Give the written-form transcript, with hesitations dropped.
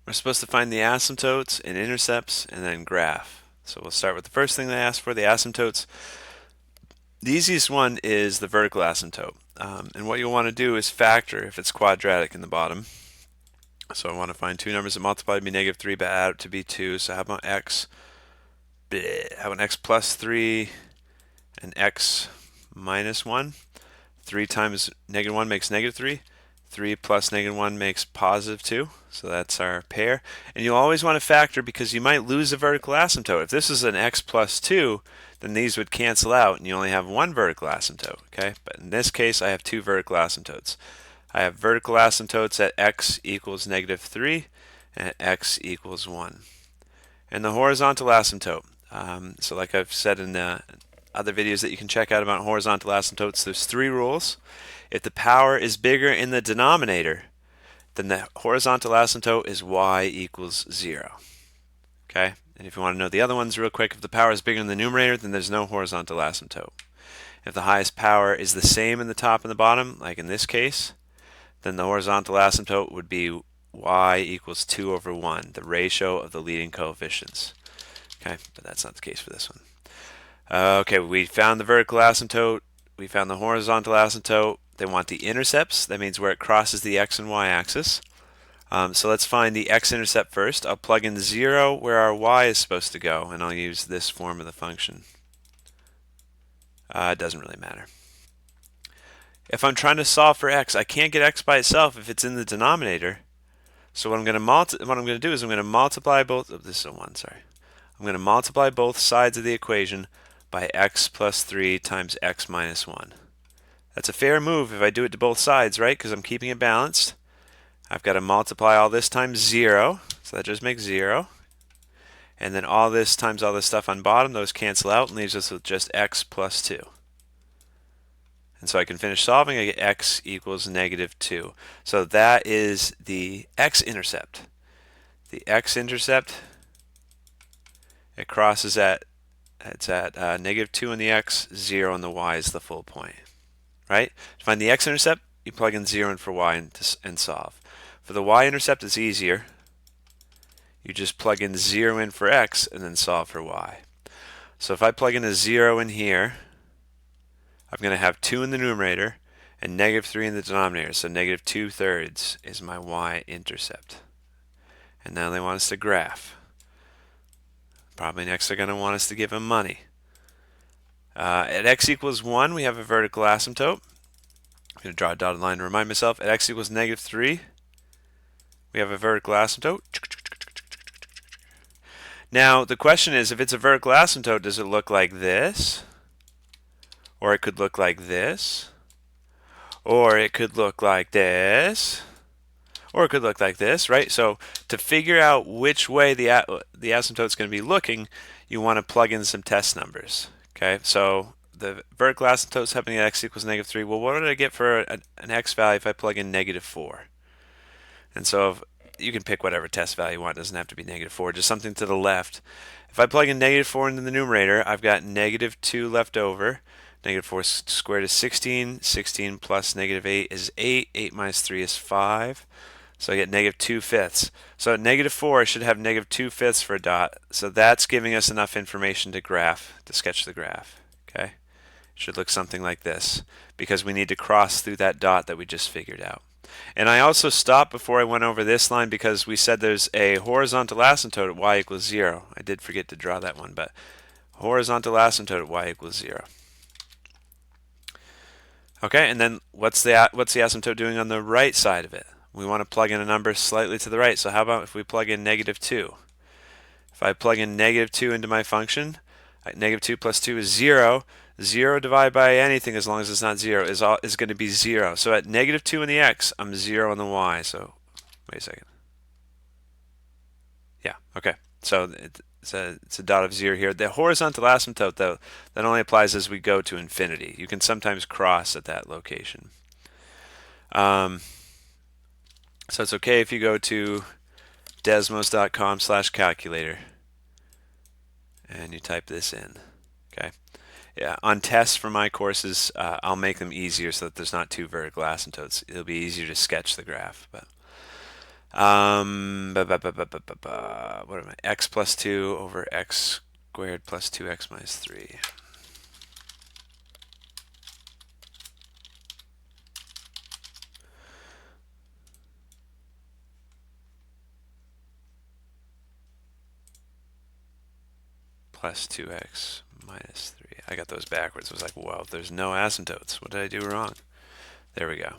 We're supposed to find the asymptotes and intercepts and then graph. So we'll start with the first thing they asked for, the asymptotes. The easiest one is the vertical asymptote. And what you'll want to do is factor if it's quadratic in the bottom. So I want to find two numbers that multiply to be negative 3 but add up to be 2. So how about x? How about x plus 3 and x minus 1? 3 times negative 1 makes negative 3. 3 plus negative 1 makes positive 2. So that's our pair. And you'll always want to factor because you might lose a vertical asymptote. If this is an x plus 2, then these would cancel out and you only have one vertical asymptote. Okay, but in this case I have two vertical asymptotes. I have vertical asymptotes at x equals negative 3 and at x equals 1. And the horizontal asymptote. So like I've said in the other videos that you can check out about horizontal asymptotes, there's three rules. If the power is bigger in the denominator, then the horizontal asymptote is y equals 0. Okay? And if you want to know the other ones real quick, if the power is bigger in the numerator, then there's no horizontal asymptote. If the highest power is the same in the top and the bottom, like in this case, then the horizontal asymptote would be y equals 2 over 1, the ratio of the leading coefficients. Okay, but that's not the case for this one. Okay, we found the vertical asymptote, we found the horizontal asymptote. They want the intercepts, that means where it crosses the x and y axis. So let's find the x-intercept first. I'll plug in 0 where our y is supposed to go, and I'll use this form of the function. It doesn't really matter. If I'm trying to solve for x, I can't get x by itself if it's in the denominator. So what I'm going to do is I'm going to multiply both. Oh, this is a 1. Sorry. I'm going to multiply both sides of the equation by x plus 3 times x minus 1. That's a fair move if I do it to both sides, right? Because I'm keeping it balanced. I've got to multiply all this times 0, so that just makes 0. And then all this times all this stuff on bottom, those cancel out and leaves us with just x plus 2. And so I can finish solving. I get x equals negative 2. So that is the x-intercept. The x-intercept, it crosses it's at negative 2 on the x, 0 on the y is the full point. Right? To find the x-intercept, you plug in 0 in for y and solve. For the y-intercept, it's easier. You just plug in 0 in for x and then solve for y. So if I plug in a 0 in here, I'm going to have 2 in the numerator and negative 3 in the denominator. So negative 2/3 is my y-intercept. And now they want us to graph. Probably next they're going to want us to give them money. At x equals 1, we have a vertical asymptote. I'm going to draw a dotted line to remind myself. At x equals negative 3, we have a vertical asymptote. Now, the question is, if it's a vertical asymptote, does it look like this? Or it could look like this? Or it could look like this? Or it could look like this, right? So to figure out which way the asymptote is going to be looking, you want to plug in some test numbers. Okay, so the vertical asymptote is happening at x equals negative 3. Well, what did I get for an x value if I plug in negative 4? And so you can pick whatever test value you want. It doesn't have to be negative 4, just something to the left. If I plug in negative 4 into the numerator, I've got negative 2 left over. Negative 4 squared is 16. 16 plus negative 8 is 8. 8 minus 3 is 5. So I get negative 2/5. So at negative 4, I should have negative 2/5 for a dot. So that's giving us enough information to sketch the graph. Okay, it should look something like this because we need to cross through that dot that we just figured out. And I also stopped before I went over this line because we said there's a horizontal asymptote at y equals 0. I did forget to draw that one, but horizontal asymptote at y equals 0. Okay, and then what's the asymptote doing on the right side of it? We want to plug in a number slightly to the right. So how about if we plug in negative 2? If I plug in negative 2 into my function, negative 2 plus 2 is 0. 0 divided by anything as long as it's not 0 is going to be 0. So at negative 2 in the x, I'm 0 on the y. So wait a second. Yeah, okay. So it's a dot of 0 here. The horizontal asymptote, though, that only applies as we go to infinity. You can sometimes cross at that location. So it's okay if you go to desmos.com/calculator and you type this in. Okay. Yeah, on tests for my courses, I'll make them easier so that there's not two vertical asymptotes. It'll be easier to sketch the graph. But What am I? X plus 2 over x squared plus 2x minus 3. Plus 2x minus 3. I got those backwards. I was like, well, there's no asymptotes. What did I do wrong? There we go.